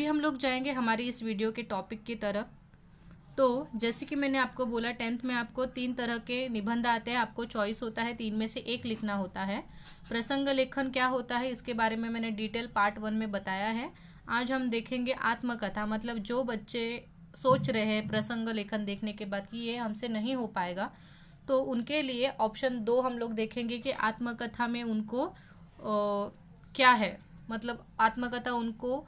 अभी हम लोग जाएंगे हमारी इस वीडियो के टॉपिक की तरफ। तो जैसे कि मैंने आपको बोला 10th में आपको 3 तरह के निबंध आते हैं, आपको चॉइस होता है 3 में से एक लिखना होता है। प्रसंग लेखन क्या होता है इसके बारे में मैंने डिटेल पार्ट 1 में बताया है। आज हम देखेंगे आत्मकथा, मतलब जो बच्चे सोच रहे हैं प्रसंग लेखन देखने के बाद कि ये हमसे नहीं हो पाएगा, तो उनके लिए ऑप्शन 2 हम लोग देखेंगे कि आत्मकथा में उनको क्या है, मतलब आत्मकथा उनको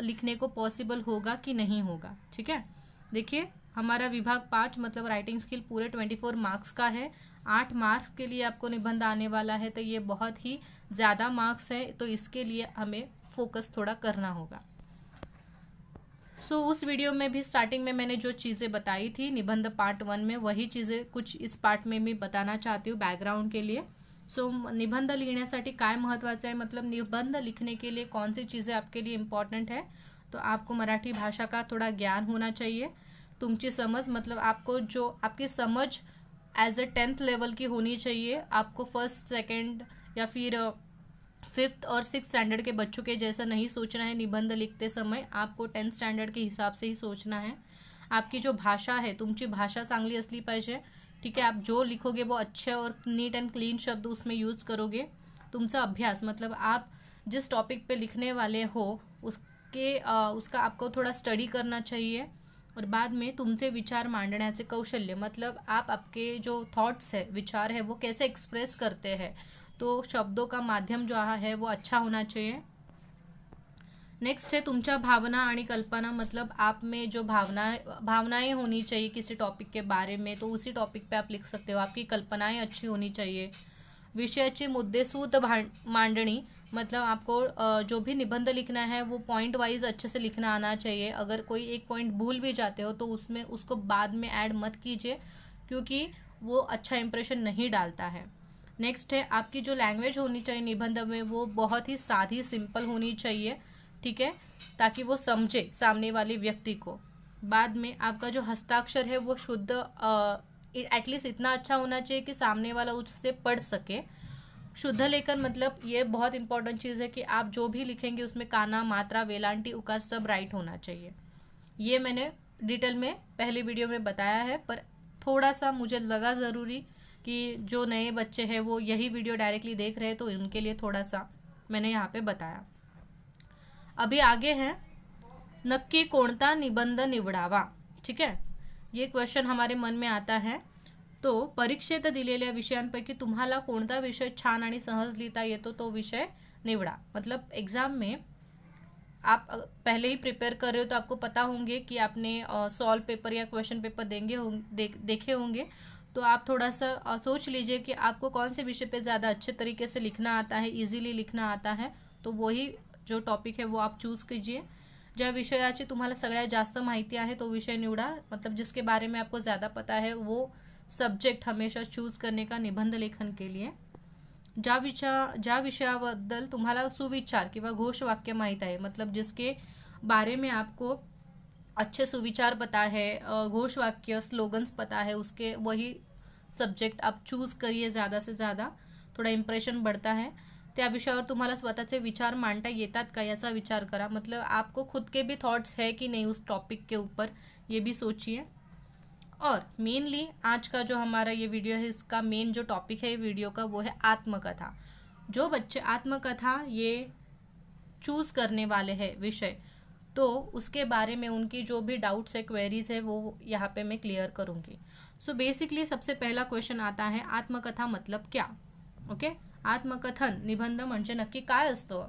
लिखने को पॉसिबल होगा कि नहीं होगा। ठीक है, देखिए हमारा विभाग 5 मतलब राइटिंग स्किल पूरे 24 मार्क्स का है। 8 मार्क्स के लिए आपको निबंध आने वाला है, तो ये बहुत ही ज़्यादा मार्क्स है, तो इसके लिए हमें फोकस थोड़ा करना होगा। उस वीडियो में भी स्टार्टिंग में मैंने जो चीज़ें बताई थी निबंध पार्ट 1 में, वही चीज़ें कुछ इस पार्ट में भी बताना चाहती हूँ बैकग्राउंड के लिए। निबंध लिहिण्यासाठी काय महत्त्वाचं आहे, मतलब निबंध लिखने के लिए कौन सी चीज़ें आपके लिए इम्पॉर्टेंट है। तो आपको मराठी भाषा का थोड़ा ज्ञान होना चाहिए, तुमची समझ, मतलब आपको जो आपकी समझ एज ए 10th लेवल की होनी चाहिए। आपको फर्स्ट सेकेंड या फिर 5th और 6th स्टैंडर्ड के बच्चों के जैसा नहीं सोचना है निबंध लिखते समय, आपको 10th स्टैंडर्ड के हिसाब से ही सोचना है। आपकी जो भाषा है, तुमची भाषा चांगली असली पाहिजे। ठीक है, आप जो लिखोगे वो अच्छे और नीट एंड क्लीन शब्द उसमें यूज़ करोगे। तुमचा अभ्यास, मतलब आप जिस टॉपिक पे लिखने वाले हो उसका आपको थोड़ा स्टडी करना चाहिए। और बाद में तुमचे विचार मांडण्याचे कौशल्य, मतलब आप आपके जो थॉट्स है, विचार है, वो कैसे एक्सप्रेस करते हैं, तो शब्दों का माध्यम जो है वो अच्छा होना चाहिए। नेक्स्ट है तुमच्या भावना आणि कल्पना, मतलब आप में जो भावनाएं होनी चाहिए किसी टॉपिक के बारे में, तो उसी टॉपिक पे आप लिख सकते हो। आपकी कल्पनाएं अच्छी होनी चाहिए। विषयाची मुद्देसूद मांडणी, मतलब आपको जो भी निबंध लिखना है वो पॉइंट वाइज अच्छे से लिखना आना चाहिए। अगर कोई एक पॉइंट भूल भी जाते हो तो उसमें उसको बाद में ऐड मत कीजिए, क्योंकि वो अच्छा इंप्रेशन नहीं डालता है। नेक्स्ट है आपकी जो लैंग्वेज होनी चाहिए निबंध में, वो बहुत ही सादी सिंपल होनी चाहिए। ठीक है, ताकि वो समझे सामने वाले व्यक्ति को। बाद में आपका जो हस्ताक्षर है वो शुद्ध, एटलीस्ट इतना अच्छा होना चाहिए कि सामने वाला उससे पढ़ सके। शुद्ध लेखन, मतलब ये बहुत इंपॉर्टेंट चीज़ है कि आप जो भी लिखेंगे उसमें काना, मात्रा, वेलांटी, उकार सब राइट होना चाहिए। ये मैंने डिटेल में पहली वीडियो में बताया है, पर थोड़ा सा मुझे लगा ज़रूरी कि जो नए बच्चे हैं वो यही वीडियो डायरेक्टली देख रहे हैं, तो उनके लिए थोड़ा सा मैंने यहाँ पे बताया। अभी आगे है नक्की कोणता निबंध निवडावा। ठीक है, ये क्वेश्चन हमारे मन में आता है। तो परीक्षेत दिलेल्या विषयांपैकी तुम्हाला कोणता विषय छान आणि सहज लिहिता येतो तो विषय निवडा। मतलब एग्जाम में आप पहले ही प्रिपेयर कर रहे हो तो आपको पता होंगे कि आपने सॉल्व पेपर या क्वेश्चन पेपर देखे होंगे, तो आप थोड़ा सा सोच लीजिए कि आपको कौन से विषय पे ज़्यादा अच्छे तरीके से लिखना आता है, इजीली लिखना आता है, तो वही जो टॉपिक है वो आप चूज़ कीजिए। ज्या विषयाची तुम्हाला सगळ्यात जास्त माहिती आहे तो विषय निवडा, मतलब जिसके बारे में आपको ज़्यादा पता है वो सब्जेक्ट हमेशा चूज़ करने का निबंध लेखन के लिए। ज्या विषयाबद्दल तुम्हाला सुविचार किंवा घोषवाक्य माहीत आहे, मतलब जिसके बारे में आपको अच्छे सुविचार पता है, घोषवाक्य स्लोगन्स पता है, उसके वही सब्जेक्ट आप चूज़ करिए ज़्यादा से ज़्यादा, थोड़ा इम्प्रेशन बढ़ता है। त्या विषयावर तुम्हाला स्वतःचे विचार मांडता येतात का याचा विचार करा, मतलब आपको खुद के भी थॉट्स है कि नहीं उस टॉपिक के ऊपर, ये भी सोचिए। और मेनली आज का जो हमारा ये वीडियो है, इसका मेन जो टॉपिक है वीडियो का वो है आत्मकथा। जो बच्चे आत्मकथा ये चूज़ करने वाले हैं विषय, तो उसके बारे में उनकी जो भी डाउट्स है, क्वेरीज है, वो यहाँ पे मैं क्लियर करूँगी। बेसिकली सबसे पहला क्वेश्चन आता है आत्मकथा मतलब क्या। ओके, आत्मकथन निबंध म्हणजे नक्की काय असतं,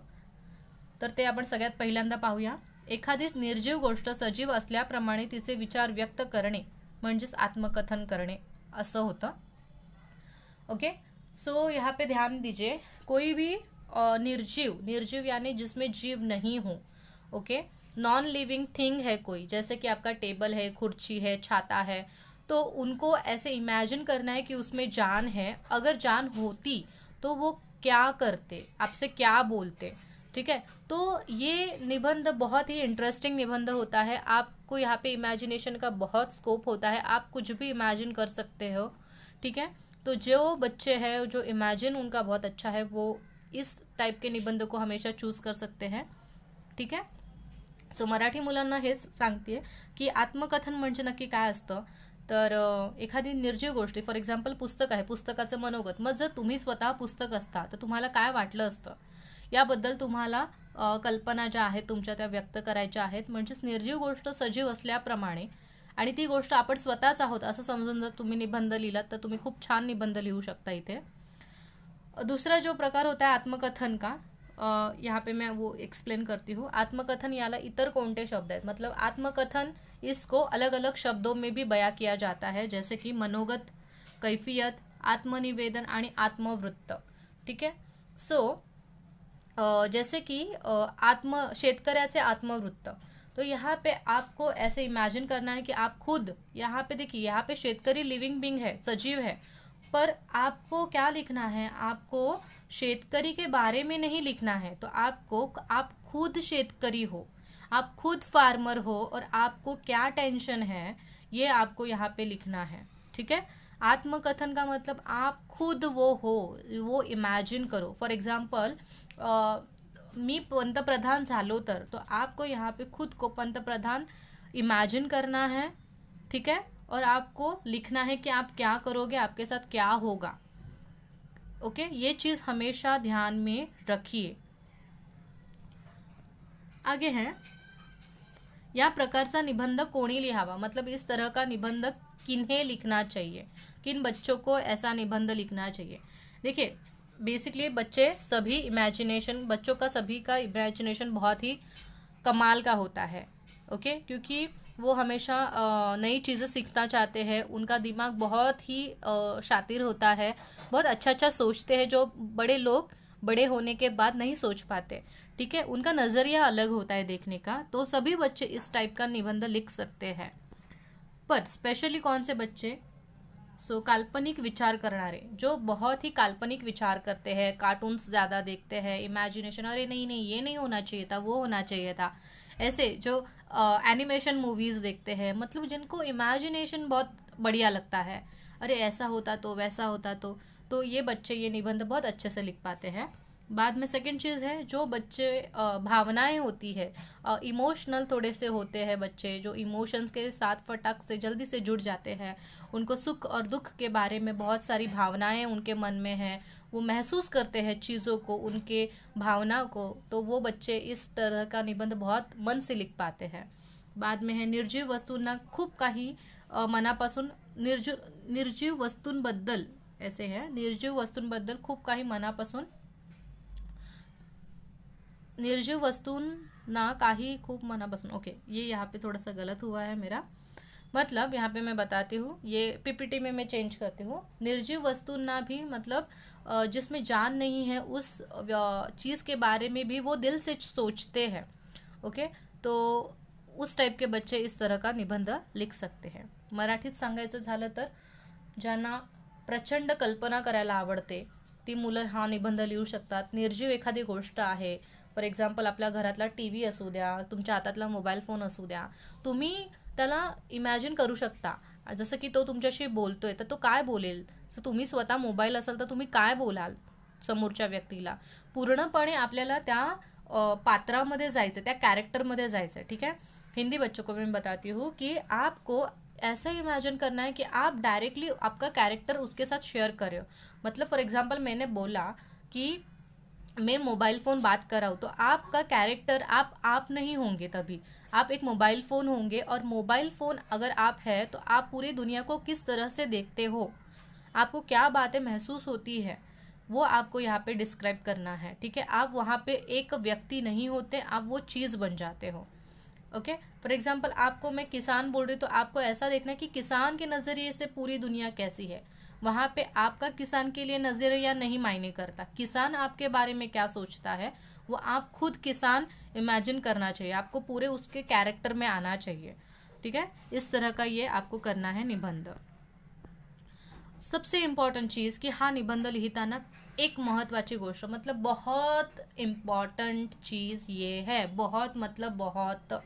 तर ते आपण सगळ्यात पहिल्यांदा पाहूया। एखादी निर्जीव गोष्ट सजीव असल्याप्रमाणे तिचे विचार व्यक्त करणे म्हणजेच आत्मकथन करणे असं होतं। ओके, यहाँ पे ध्यान दीजिए, कोई भी निर्जीव यानी जिसमें जीव नहीं हो। ओके, नॉन लिविंग थिंग है कोई, जैसे कि आपका टेबल है, कुर्सी है, छाता है, तो उनको ऐसे इमेजिन करना है कि उसमें जान है। अगर जान होती तो वो क्या करते, आपसे क्या बोलते। ठीक है, तो ये निबंध बहुत ही इंटरेस्टिंग निबंध होता है। आपको यहाँ पे इमेजिनेशन का बहुत स्कोप होता है, आप कुछ भी इमेजिन कर सकते हो। ठीक है, तो जो बच्चे हैं जो इमेजिन उनका बहुत अच्छा है, वो इस टाइप के निबंध को हमेशा चूज़ कर सकते हैं। ठीक है, सो मराठी मुलांना हेच सांगते की आत्मकथन म्हणजे नक्की काय असतं. तर एखादी निर्जीव गोष्टी, फॉर एक्झाम्पल पुस्तक आहे, पुस्तकाचं मनोगत. मग जर तुम्ही स्वतः पुस्तक असता तर तुम्हाला काय वाटलं असतं याबद्दल तुम्हाला कल्पना ज्या आहेत तुमच्या त्या व्यक्त करायच्या आहेत. म्हणजेच निर्जीव गोष्ट सजीव असल्याप्रमाणे आणि ती गोष्ट आपण स्वतःच आहोत असं समजून जर तुम्ही निबंध लिहिलात तर तुम्ही खूप छान निबंध लिहू शकता इथे. दूसरा जो प्रकार होता है आत्मकथन का, यहाँ पे मैं वो एक्सप्लेन करती हूँ. आत्मकथन याला इतर कोणते शब्द आहेत, मतलब आत्मकथन इसको अलग अलग शब्दों में भी बयां किया जाता है, जैसे कि मनोगत, कैफियत, आत्मनिवेदन आणि आत्मवृत्त. ठीक है. सो जैसे कि शेतकऱ्याचे आत्मवृत्त. तो यहाँ पे आपको ऐसे इमेजिन करना है कि आप खुद, यहाँ पे देखिए, यहाँ पे शेतकरी लिविंग बीइंग है, सजीव है, पर आपको क्या लिखना है, आपको शेतकरी के बारे में नहीं लिखना है. तो आप खुद शेतकरी हो, आप खुद फार्मर हो और आपको क्या टेंशन है ये आपको यहाँ पे लिखना है. ठीक है. आत्मकथन का मतलब आप खुद वो हो, वो इमेजिन करो. फॉर एग्जाम्पल मी पंतप्रधान झालो तो आपको यहाँ पे खुद को पंतप्रधान इमेजिन करना है. ठीक है. और आपको लिखना है कि आप क्या करोगे, आपके साथ क्या होगा. ओके. ये चीज़ हमेशा ध्यान में रखिए. आगे है, या प्रकारचा निबंध कोणी लिहावा, मतलब इस तरह का निबंध किन्हें लिखना चाहिए, किन बच्चों को ऐसा निबंध लिखना चाहिए. देखिए, बेसिकली बच्चों का सभी का इमेजिनेशन बहुत ही कमाल का होता है. ओके. क्योंकि वो हमेशा नई चीज़ें सीखना चाहते हैं, उनका दिमाग बहुत ही शातिर होता है, बहुत अच्छा अच्छा सोचते हैं जो बड़े लोग बड़े होने के बाद नहीं सोच पाते. ठीक है. उनका नज़रिया अलग होता है देखने का. तो सभी बच्चे इस टाइप का निबंध लिख सकते हैं. पर स्पेशली कौन से बच्चे, काल्पनिक विचार करनारे, जो बहुत ही काल्पनिक विचार करते हैं, कार्टून्स ज़्यादा देखते हैं, इमेजिनेशन, अरे नहीं नहीं ये नहीं होना चाहिए था, वो होना चाहिए था, ऐसे जो एनिमेशन मूवीज़ देखते हैं, मतलब जिनको इमेजिनेशन बहुत बढ़िया लगता है, अरे ऐसा होता तो वैसा होता तो ये बच्चे ये निबंध बहुत अच्छे से लिख पाते हैं. बाद में सेकंड चीज़ है, जो बच्चे भावनाएं होती है, इमोशनल थोड़े से होते हैं बच्चे, जो इमोशंस के साथ फटाक से जल्दी से जुड़ जाते हैं, उनको सुख और दुख के बारे में बहुत सारी भावनाएं उनके मन में हैं, वो महसूस करते हैं चीज़ों को, उनके भावना को, तो वो बच्चे इस तरह का निबंध बहुत मन से लिख पाते हैं. बाद में है, निर्जीव वस्तूंना खूप काही मनापासून, निर्जीव वस्तूंबद्दल ऐसे है, निर्जीव वस्तूंबद्दल खूप काही मनापासून, निर्जीव वस्तूंना काही खूप मनापासून. ओके, ये यहाँ पे थोड़ा सा गलत हुआ है मेरा, मतलब यहाँ पे मैं बताती हूँ, ये पीपीटी में मैं चेंज करती हूँ. निर्जीव वस्तुना भी मतलब जिसमें जान नहीं है उस चीज़ के बारे में भी वो दिल से सोचते हैं. ओके. तो उस टाइप के बच्चे इस तरह का निबंध लिख सकते हैं. मराठीत सांगायचं झालं तर ज्यांना प्रचंड कल्पना करायला आवडते ती मुलं हा निबंध लिहू शकतात. निर्जीव एखादी गोष्ट आहे, फॉर एक्झाम्पल आपल्या घरातला टी व्ही असू द्या, तुमच्या हातातला मोबाईल फोन असू द्या, तुम्ही त्याला इमॅजिन करू शकता. जसं की तो तुमच्याशी बोलतोय तर तो काय बोलेल. सो तुम्ही स्वतः मोबाईल असाल तर तुम्ही काय बोलाल समोरच्या व्यक्तीला. पूर्णपणे आपल्याला त्या पात्रामध्ये जायचं, त्या कॅरेक्टरमध्ये जायचं. ठीक है. हिंदी बच्चों को मैं बताती हूँ कि आपको ऐसा इमेजिन करना है कि आप डायरेक्टली आपका कैरेक्टर उसके साथ शेयर कर रहे हो. मतलब फॉर एग्जांपल मैंने बोला कि मैं मोबाइल फ़ोन बात कर रहा हूँ, तो आपका कैरेक्टर आप नहीं होंगे, तभी आप एक मोबाइल फ़ोन होंगे. और मोबाइल फ़ोन अगर आप है तो आप पूरी दुनिया को किस तरह से देखते हो, आपको क्या बातें महसूस होती है, वो आपको यहाँ पे डिस्क्राइब करना है. ठीक है. आप वहाँ पे एक व्यक्ति नहीं होते, आप वो चीज़ बन जाते हो. ओके. फॉर एग्जांपल आपको मैं किसान बोल रही हूँ तो आपको ऐसा देखना है कि किसान के नज़रिए से पूरी दुनिया कैसी है. वहाँ पे आपका किसान के लिए नज़रिया नहीं मायने करता, किसान आपके बारे में क्या सोचता है वो आप खुद किसान इमेजिन करना चाहिए, आपको पूरे उसके कैरेक्टर में आना चाहिए. ठीक है. इस तरह का ये आपको करना है निबंध. सबसे इम्पॉर्टंट चीज़ कि हा निबंध लिहिताना एक महत्त्वाची गोष्ट, मतलब बहुत इम्पॉर्टंट चीज़ ये है, बहुत मतलब बहुत.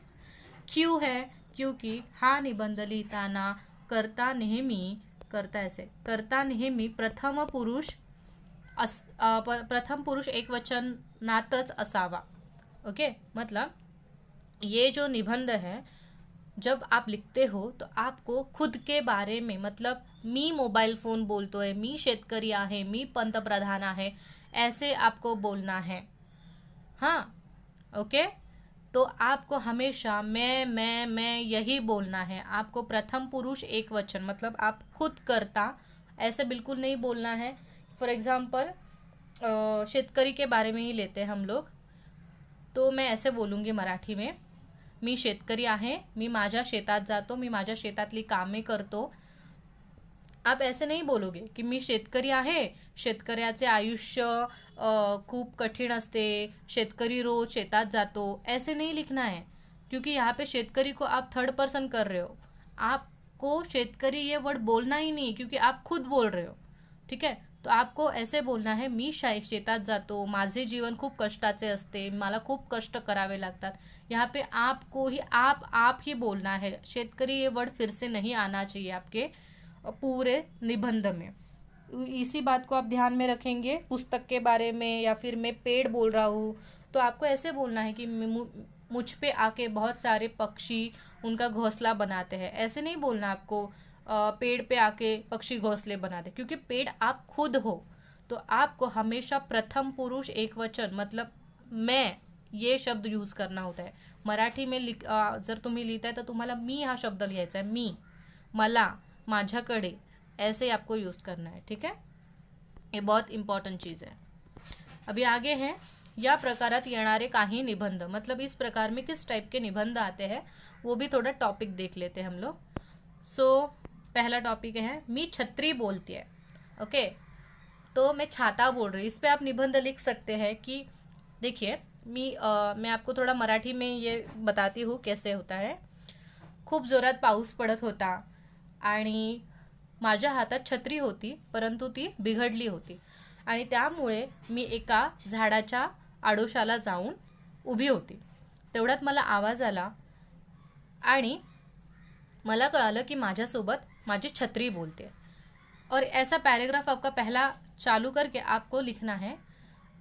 क्यों है, क्योंकि हा निबंध लिहिताना करता नेहमी प्रथम पुरुष एकवचनातच असावा. ओके. मतलब ये जो निबंध है, जब आप लिखते हो तो आपको खुद के बारे में, मतलब मी मोबाईल फोन बोलतोय, मी शेतकरी आहे, मी पंतप्रधान आहे, ऐसे आपको बोलना है। हाँ, ओके। तो आपको हमेशा मैं यही बोलना है। आपको प्रथम पुरुष एक वचन, मतलब आप खुद करता, ऐसे बिल्कुल नहीं बोलना है। फॉर एग्जाम्पल शेतकरी के बारे में ही लेते हैं हम लोग, तो मैं ऐसे बोलूँगी मराठी में, मी शेतकरी आहे, मी माझ्या शेतात जातो, मी माझ्या शेतातली कामे करतो। आप ऐसे नहीं बोलोगे की मी शेतकरी आहे, शेतकऱ्याचे आयुष्य खूप कठीण असते, शेतकरी रोज शेतात जातो, ऐसे नहीं लिखना है। क्योंकि यहाँ पे शेतकरी को आप थर्ड पर्सन कर रहे हो। आपको शेतकरी ये वर्ड बोलना ही नहीं, क्योंकि आप खुद बोल रहे हो। ठीक है, तो आपको ऐसे बोलना है, मी शेतात जातो, माझे जीवन खूप कष्टाचे असते, मला खूप कष्ट करावे लागतात। यहाँ पे आपको ही आप ही बोलना है। शेतकरी ये वर्ड फिर से नहीं आना चाहिए आपके पूरे निबंध में। इसी बात को आप ध्यान में रखेंगे। पुस्तक के बारे में या फिर मैं पेड़ बोल रहा हूँ, तो आपको ऐसे बोलना है कि मुझ पे आके बहुत सारे पक्षी उनका घोंसला बनाते हैं। ऐसे नहीं बोलना आपको पेड़ पे आके पक्षी घोंसले बनाते, क्योंकि पेड़ आप खुद हो। तो आपको हमेशा प्रथम पुरुष एक वचन, मतलब मैं, ये शब्द यूज करना होता है। मराठी में जर तुम्ही लिहिताय तर तुम्हाला मी हा शब्द लिहायचा है। मी, मला, माझ्याकडे, ऐसे आपको यूज करना है। ठीक है, ये बहुत इंपॉर्टेंट चीज़ है। अभी आगे है, या प्रकारात येणारे काही निबंध, मतलब इस प्रकार में किस टाइप के निबंध आते हैं, वो भी थोड़ा टॉपिक देख लेते हैं हम लोग। पहला टॉपिक है, मी छत्री बोलती है। ओके, तो मैं छाता बोल रही हूँ। इस पे आप निबंध लिख सकते हैं कि देखिए, मैं आपको थोड़ा मराठी में ये बताती हूँ कैसे होता है। खूप जोरात पाऊस पडत होता आणि माझ्या हातात छत्री होती, परंतु ती बिघडली होती आणि त्यामुळे मी एका झाडाच्या आडोशाला जाऊन उभी होती। तेवढ्यात मला आवाज आला आणि मला कळालं की माझ्यासोबत माझी छत्री बोलते। और ऐसा पैराग्राफ आपका पहला चालू करके आपको लिखना है,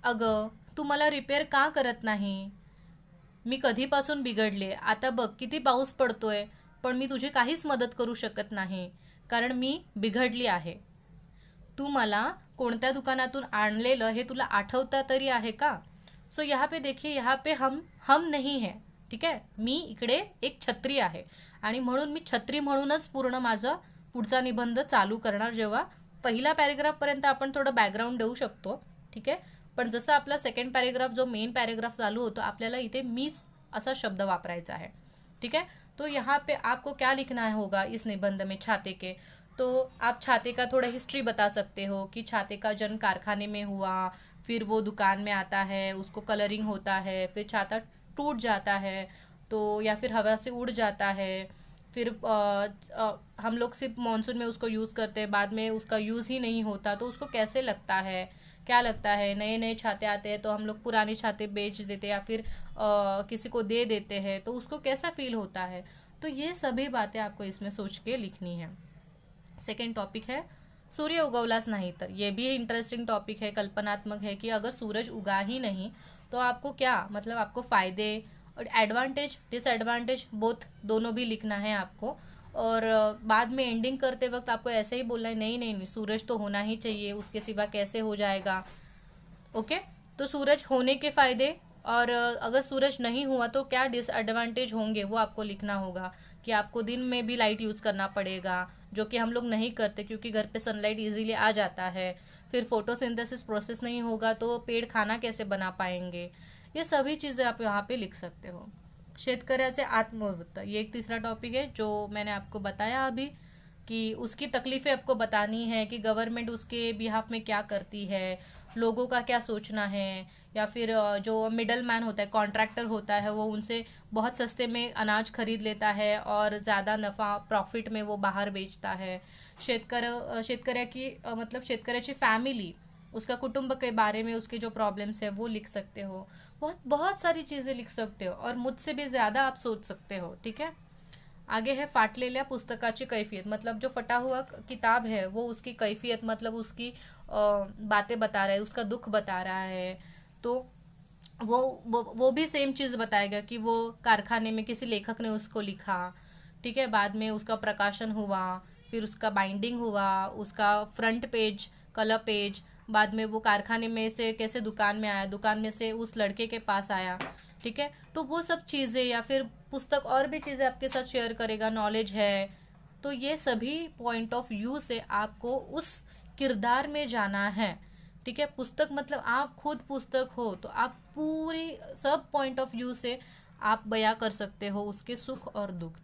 अगं तू मला रिपेअर का करत नाही, मी कधीपासून बिघडले, आता बघ किती पाऊस पडतोय, पण मी तुझी काहीच मदत करू शकत नाही, कारण मी बिघडली आहे। तू मला कोणत्या दुकानातून आणलेलं हे तुला आठवता तरी आहे का? सो यहाँ पे देखिए, यहाँ पे हम नहीं है। ठीक है, मी इकडे एक छत्री आहे आणि म्हणून मी छत्री म्हणूनच पूर्ण माझा पुढचा निबंध चालू करणार। जेव्हा पहिला पॅरेग्राफ पर्यंत आपण थोडं बॅकग्राऊंड देऊ शकतो, ठीक है, पण जसं आपला सेकंड पॅरेग्राफ जो मेन पॅरेग्राफ चालू होतो, आपल्याला इथे मीच असा शब्द वापरायचा है। ठीक है, तो यहाँ पे आपको क्या लिखना होगा इस निबंध में छाते के, तो आप छाते का थोड़ा हिस्ट्री बता सकते हो कि छाते का जन्म कारखाने में हुआ, फिर वो दुकान में आता है, उसको कलरिंग होता है, फिर छाता टूट जाता है, तो या फिर हवा से उड़ जाता है, फिर हम लोग सिर्फ मानसून में उसको यूज़ करते हैं, बाद में उसका यूज़ ही नहीं होता, तो उसको कैसे लगता है, क्या लगता है। नए नए छाते आते हैं तो हम लोग पुराने छाते बेच देते या फिर किसी को दे देते हैं, तो उसको कैसा फील होता है। तो ये सभी बातें आपको इसमें सोच के लिखनी है। सेकेंड टॉपिक है, सूर्य उगवलाच नहीं तर। ये भी इंटरेस्टिंग टॉपिक है, कल्पनात्मक है कि अगर सूरज उगा ही नहीं तो आपको क्या, मतलब आपको फ़ायदे और एडवांटेज डिसएडवांटेज बोथ दोनों भी लिखना है आपको। और बाद में एंडिंग करते वक्त आपको ऐसे ही बोलना है, नहीं नहीं नहीं, सूरज तो होना ही चाहिए, उसके सिवा कैसे हो जाएगा। ओके, तो सूरज होने के फ़ायदे, और अगर सूरज नहीं हुआ तो क्या डिसएडवांटेज होंगे, वो आपको लिखना होगा। कि आपको दिन में भी लाइट यूज़ करना पड़ेगा, जो कि हम लोग नहीं करते क्योंकि घर पे सनलाइट इजीली आ जाता है। फिर फोटोसिंथेसिस प्रोसेस नहीं होगा तो पेड़ खाना कैसे बना पाएंगे। ये सभी चीज़ें आप यहाँ पे लिख सकते हो। शेतकऱ्याचे आत्मवृत्त, ये एक तीसरा टॉपिक है जो मैंने आपको बताया अभी, कि उसकी तकलीफ़ें आपको बतानी है कि गवर्नमेंट उसके बिहाफ में क्या करती है, लोगों का क्या सोचना है, या फिर जो मिडल मैन होता है, कॉन्ट्रैक्टर होता है, वो उनसे बहुत सस्ते में अनाज खरीद लेता है और ज़्यादा नफ़ा प्रॉफिट में वो बाहर बेचता है। शेतकऱ्या की मतलब शेतकऱ्याची फैमिली, उसका कुटुंब के बारे में उसके जो प्रॉब्लम्स है वो लिख सकते हो। बहुत बहुत सारी चीज़ें लिख सकते हो और मुझसे भी ज़्यादा आप सोच सकते हो। ठीक है, आगे है फाटलेल्या पुस्तकाची कैफियत, मतलब जो फटा हुआ किताब है वो उसकी कैफियत, मतलब उसकी बातें बता रहा है, उसका दुख बता रहा है। तो वो भी सेम चीज़ बताएगा कि वो कारखाने में किसी लेखक ने उसको लिखा, ठीक है, बाद में उसका प्रकाशन हुआ, फिर उसका बाइंडिंग हुआ, उसका फ्रंट पेज, कलर पेज, बाद में वो कारखाने में से कैसे दुकान में आया, दुकान में से उस लड़के के पास आया, ठीक है। तो वो सब चीज़ें, या फिर पुस्तक और भी चीज़ें आपके साथ शेयर करेगा, नॉलेज है। तो ये सभी पॉइंट ऑफ व्यू से आपको उस किरदार में जाना है, ठीक है। पुस्तक मतलब आप खुद पुस्तक हो, तो आप पूरी सब पॉइंट ऑफ व्यू से आप बयां कर सकते हो उसके सुख और दुख।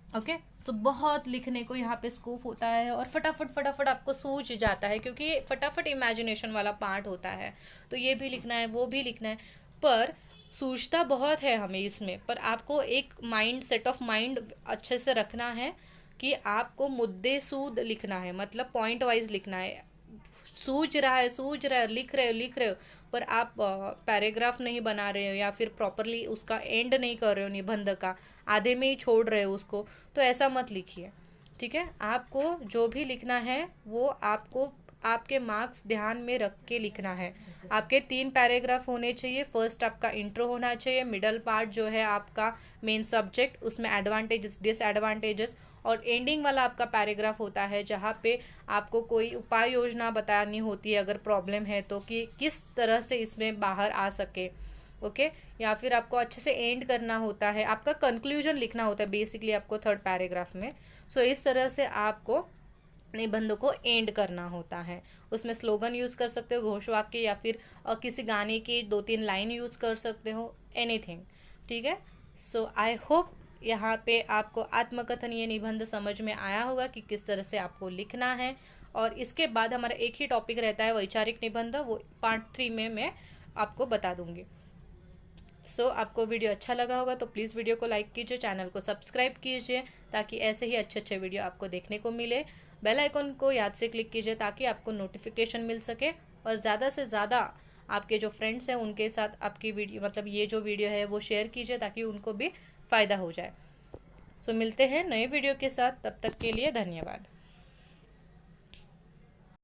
ओके, तो बहुत लिखने को यहाँ पे स्कोप होता है, और फटाफट फटाफट आपको सूझ जाता है, क्योंकि ये फटाफट इमेजिनेशन वाला पार्ट होता है। तो ये भी लिखना है, वो भी लिखना है, पर सूझता बहुत है हमें इसमें, पर आपको एक माइंड सेट ऑफ माइंड अच्छे से रखना है कि आपको मुद्दे सूद लिखना है, मतलब पॉइंट वाइज लिखना है। सूझ रहा है, लिख रहे हो, पर आप पैराग्राफ नहीं बना रहे हो, या फिर प्रॉपरली उसका एंड नहीं कर रहे हो, निबंध का आधे में ही छोड़ रहे हो उसको, तो ऐसा मत लिखिए, ठीक है। आपको जो भी लिखना है वो आपको आपके मार्क्स ध्यान में रख के लिखना है। आपके 3 पैराग्राफ होने चाहिए। फर्स्ट आपका इंट्रो होना चाहिए, मिडल पार्ट जो है आपका मेन सब्जेक्ट, उसमें एडवांटेजेस डिसएडवांटेजेस, और एंडिंग वाला आपका पैराग्राफ होता है जहाँ पे आपको कोई उपाय योजना बतानी होती है अगर प्रॉब्लम है तो, कि किस तरह से इसमें बाहर आ सके। ओके, या फिर आपको अच्छे से एंड करना होता है, आपका कंक्लूजन लिखना होता है बेसिकली आपको 3rd पैराग्राफ में। सो इस तरह से आपको निबंध को एंड करना होता है। उसमें स्लोगन यूज़ कर सकते हो, घोषवाक्य, या फिर किसी गाने की 2-3 लाइन यूज़ कर सकते हो, एनीथिंग, ठीक है। सो आई होप यहाँ पे आपको आत्मकथन ये निबंध समझ में आया होगा कि किस तरह से आपको लिखना है। और इसके बाद हमारा एक ही टॉपिक रहता है वैचारिक निबंध, वो पार्ट 3 में मैं आपको बता दूंगी। सो आपको वीडियो अच्छा लगा होगा तो प्लीज़ वीडियो को लाइक कीजिए, चैनल को सब्सक्राइब कीजिए, ताकि ऐसे ही अच्छे अच्छे वीडियो आपको देखने को मिले। बेल आइकन को याद से क्लिक कीजिए ताकि आपको नोटिफिकेशन मिल सके, और ज़्यादा से ज़्यादा आपके जो फ्रेंड्स हैं उनके साथ आपकी वीडियो, मतलब ये जो वीडियो है वो शेयर कीजिए ताकि उनको भी फ़ायदा हो जाए। सो मिलते हैं नए वीडियो के साथ, तब तक के लिए धन्यवाद।